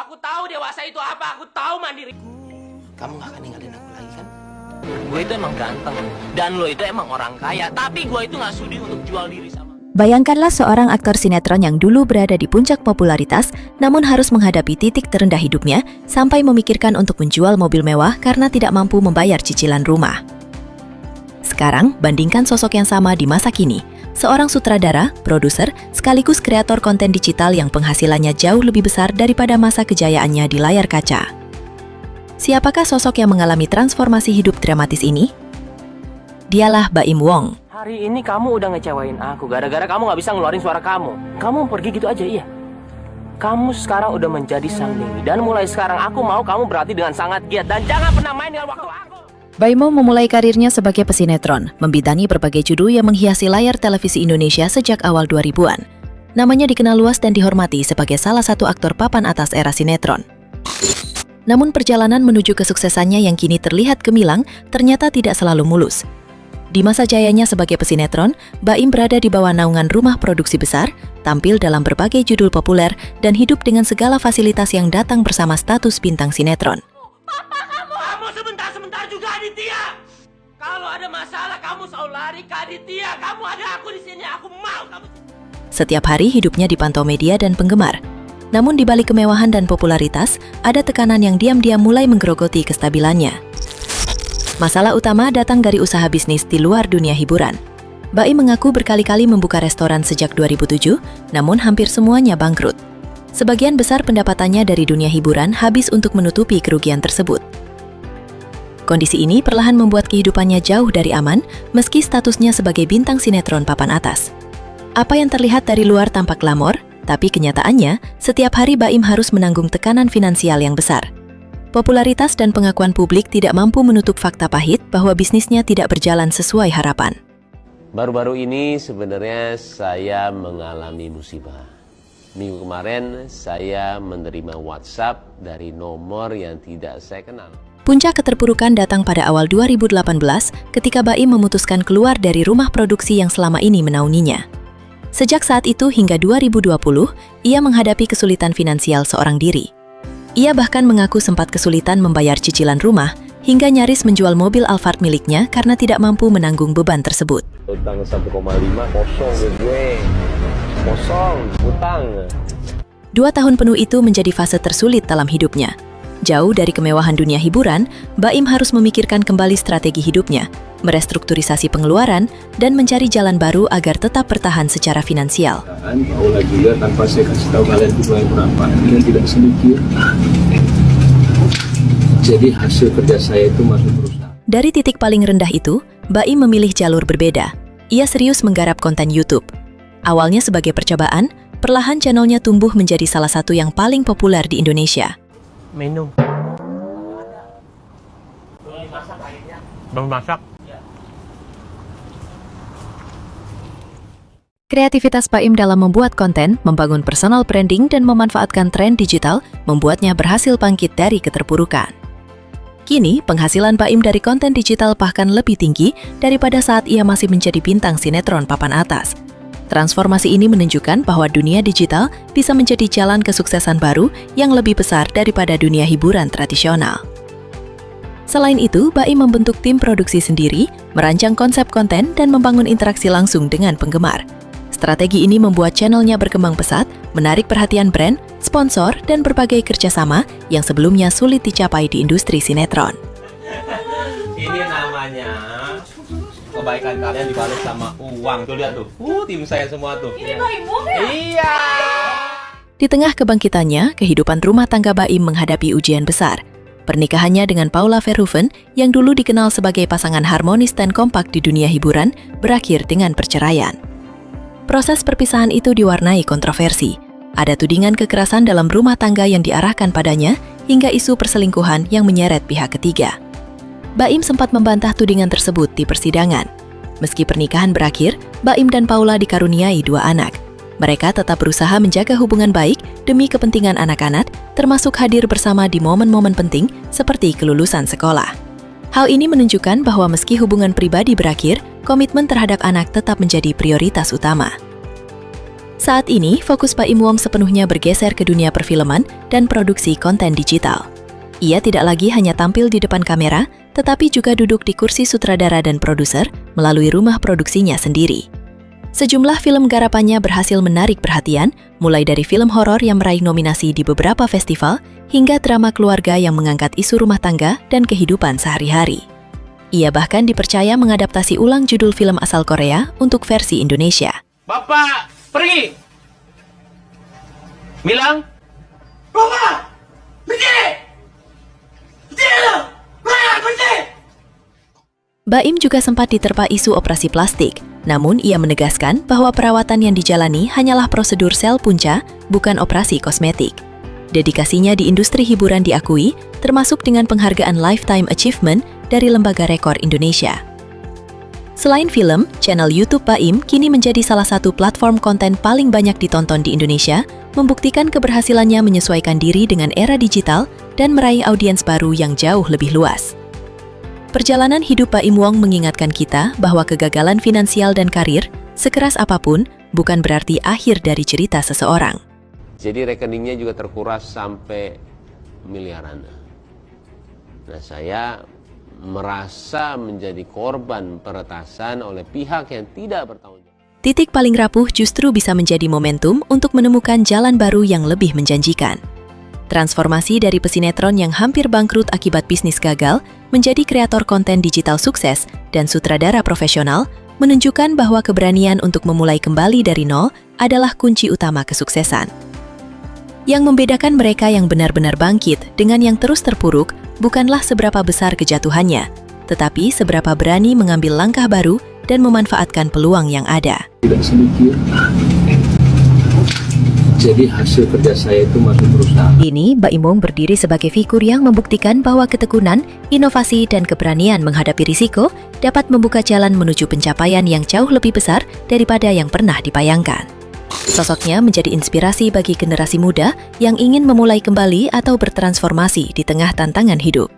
Aku tahu dewasa itu apa, aku tahu mandiri. Kamu gak akan ninggalin aku lagi kan? Gue itu emang ganteng, dan lo itu emang orang kaya, tapi gue itu gak sudi untuk jual diri sama. Bayangkanlah seorang aktor sinetron yang dulu berada di puncak popularitas, namun harus menghadapi titik terendah hidupnya sampai memikirkan untuk menjual mobil mewah karena tidak mampu membayar cicilan rumah. Sekarang, bandingkan sosok yang sama di masa kini. Seorang sutradara, produser, sekaligus kreator konten digital yang penghasilannya jauh lebih besar daripada masa kejayaannya di layar kaca. Siapakah sosok yang mengalami transformasi hidup dramatis ini? Dialah Baim Wong. Hari ini kamu udah ngecewain aku, gara-gara kamu gak bisa ngeluarin suara kamu. Kamu pergi gitu aja, iya. Kamu sekarang udah menjadi sang dewi, dan mulai sekarang aku mau kamu berarti dengan sangat giat, dan jangan pernah main dengan waktu aku. Baim Wong memulai karirnya sebagai pesinetron, membidangi berbagai judul yang menghiasi layar televisi Indonesia sejak awal 2000-an. Namanya dikenal luas dan dihormati sebagai salah satu aktor papan atas era sinetron. Namun perjalanan menuju kesuksesannya yang kini terlihat gemilang ternyata tidak selalu mulus. Di masa jayanya sebagai pesinetron, Baim berada di bawah naungan rumah produksi besar, tampil dalam berbagai judul populer, dan hidup dengan segala fasilitas yang datang bersama status bintang sinetron. Kamu sebentar-sebentar juga, Aditya. Kalau ada masalah, kamu selalu lari ke Aditya. Kamu ada aku di sini, aku mau kamu. Setiap hari hidupnya dipantau media dan penggemar. Namun di balik kemewahan dan popularitas, ada tekanan yang diam-diam mulai menggerogoti kestabilannya. Masalah utama datang dari usaha bisnis di luar dunia hiburan. Baim mengaku berkali-kali membuka restoran sejak 2007, namun hampir semuanya bangkrut. Sebagian besar pendapatannya dari dunia hiburan habis untuk menutupi kerugian tersebut. Kondisi ini perlahan membuat kehidupannya jauh dari aman, meski statusnya sebagai bintang sinetron papan atas. Apa yang terlihat dari luar tampak glamor, tapi kenyataannya, setiap hari Baim harus menanggung tekanan finansial yang besar. Popularitas dan pengakuan publik tidak mampu menutup fakta pahit bahwa bisnisnya tidak berjalan sesuai harapan. Baru-baru ini sebenarnya saya mengalami musibah. Minggu kemarin saya menerima WhatsApp dari nomor yang tidak saya kenal. Puncak keterpurukan datang pada awal 2018 ketika Baim memutuskan keluar dari rumah produksi yang selama ini menaunginya. Sejak saat itu hingga 2020, ia menghadapi kesulitan finansial seorang diri. Ia bahkan mengaku sempat kesulitan membayar cicilan rumah, hingga nyaris menjual mobil Alphard miliknya karena tidak mampu menanggung beban tersebut. Utang 1,5 kosong gue. Kosong, utang. 2 tahun penuh itu menjadi fase tersulit dalam hidupnya. Jauh dari kemewahan dunia hiburan, Baim harus memikirkan kembali strategi hidupnya, merestrukturisasi pengeluaran, dan mencari jalan baru agar tetap bertahan secara finansial. Paula juga tanpa saya kasih tahu kalian jumlahnya berapa, dia tidak sedikit. Jadi hasil kerja saya itu masuk perusahaan. Dari titik paling rendah itu, Baim memilih jalur berbeda. Ia serius menggarap konten YouTube. Awalnya sebagai percobaan, perlahan channelnya tumbuh menjadi salah satu yang paling populer di Indonesia. Minum. Belum masak. Kreativitas Baim dalam membuat konten, membangun personal branding, dan memanfaatkan tren digital membuatnya berhasil bangkit dari keterpurukan. Kini, penghasilan Baim dari konten digital bahkan lebih tinggi daripada saat ia masih menjadi bintang sinetron papan atas. Transformasi ini menunjukkan bahwa dunia digital bisa menjadi jalan kesuksesan baru yang lebih besar daripada dunia hiburan tradisional. Selain itu, Baim membentuk tim produksi sendiri, merancang konsep konten, dan membangun interaksi langsung dengan penggemar. Strategi ini membuat channelnya berkembang pesat, menarik perhatian brand, sponsor, dan berbagai kerjasama yang sebelumnya sulit dicapai di industri sinetron. Ini namanya kebaikan kalian dibalas sama uang. Tuh lihat tuh. Tim saya semua tuh. Ini Baim ya? Iya. Di tengah kebangkitannya, kehidupan rumah tangga Baim menghadapi ujian besar. Pernikahannya dengan Paula Verhoeven, yang dulu dikenal sebagai pasangan harmonis dan kompak di dunia hiburan, berakhir dengan perceraian. Proses perpisahan itu diwarnai kontroversi. Ada tudingan kekerasan dalam rumah tangga yang diarahkan padanya, hingga isu perselingkuhan yang menyeret pihak ketiga. Baim sempat membantah tudingan tersebut di persidangan. Meski pernikahan berakhir, Baim dan Paula dikaruniai 2 anak. Mereka tetap berusaha menjaga hubungan baik demi kepentingan anak-anak, termasuk hadir bersama di momen-momen penting seperti kelulusan sekolah. Hal ini menunjukkan bahwa meski hubungan pribadi berakhir, komitmen terhadap anak tetap menjadi prioritas utama. Saat ini, fokus Pak Im Wong sepenuhnya bergeser ke dunia perfilman dan produksi konten digital. Ia tidak lagi hanya tampil di depan kamera, tetapi juga duduk di kursi sutradara dan produser melalui rumah produksinya sendiri. Sejumlah film garapannya berhasil menarik perhatian, mulai dari film horor yang meraih nominasi di beberapa festival, hingga drama keluarga yang mengangkat isu rumah tangga dan kehidupan sehari-hari. Ia bahkan dipercaya mengadaptasi ulang judul film asal Korea untuk versi Indonesia. Bapak, pergi! Bilang? Bapak! Berhenti! Baim juga sempat diterpa isu operasi plastik, namun ia menegaskan bahwa perawatan yang dijalani hanyalah prosedur sel punca, bukan operasi kosmetik. Dedikasinya di industri hiburan diakui, termasuk dengan penghargaan Lifetime Achievement dari Lembaga Rekor Indonesia. Selain film, channel YouTube Baim kini menjadi salah satu platform konten paling banyak ditonton di Indonesia, membuktikan keberhasilannya menyesuaikan diri dengan era digital dan meraih audiens baru yang jauh lebih luas. Perjalanan hidup Pak Im Wong mengingatkan kita bahwa kegagalan finansial dan karir, sekeras apapun, bukan berarti akhir dari cerita seseorang. Jadi rekeningnya juga terkuras sampai miliaran. Nah, saya merasa menjadi korban peretasan oleh pihak yang tidak bertanggung jawab. Titik paling rapuh justru bisa menjadi momentum untuk menemukan jalan baru yang lebih menjanjikan. Transformasi dari pesinetron yang hampir bangkrut akibat bisnis gagal menjadi kreator konten digital sukses dan sutradara profesional menunjukkan bahwa keberanian untuk memulai kembali dari nol adalah kunci utama kesuksesan. Yang membedakan mereka yang benar-benar bangkit dengan yang terus terpuruk bukanlah seberapa besar kejatuhannya, tetapi seberapa berani mengambil langkah baru dan memanfaatkan peluang yang ada. Tidak sedikit. Jadi hasil kerja saya itu masuk perusahaan. Ini, Pak Im Wong berdiri sebagai figur yang membuktikan bahwa ketekunan, inovasi, dan keberanian menghadapi risiko dapat membuka jalan menuju pencapaian yang jauh lebih besar daripada yang pernah dipayangkan. Sosoknya menjadi inspirasi bagi generasi muda yang ingin memulai kembali atau bertransformasi di tengah tantangan hidup.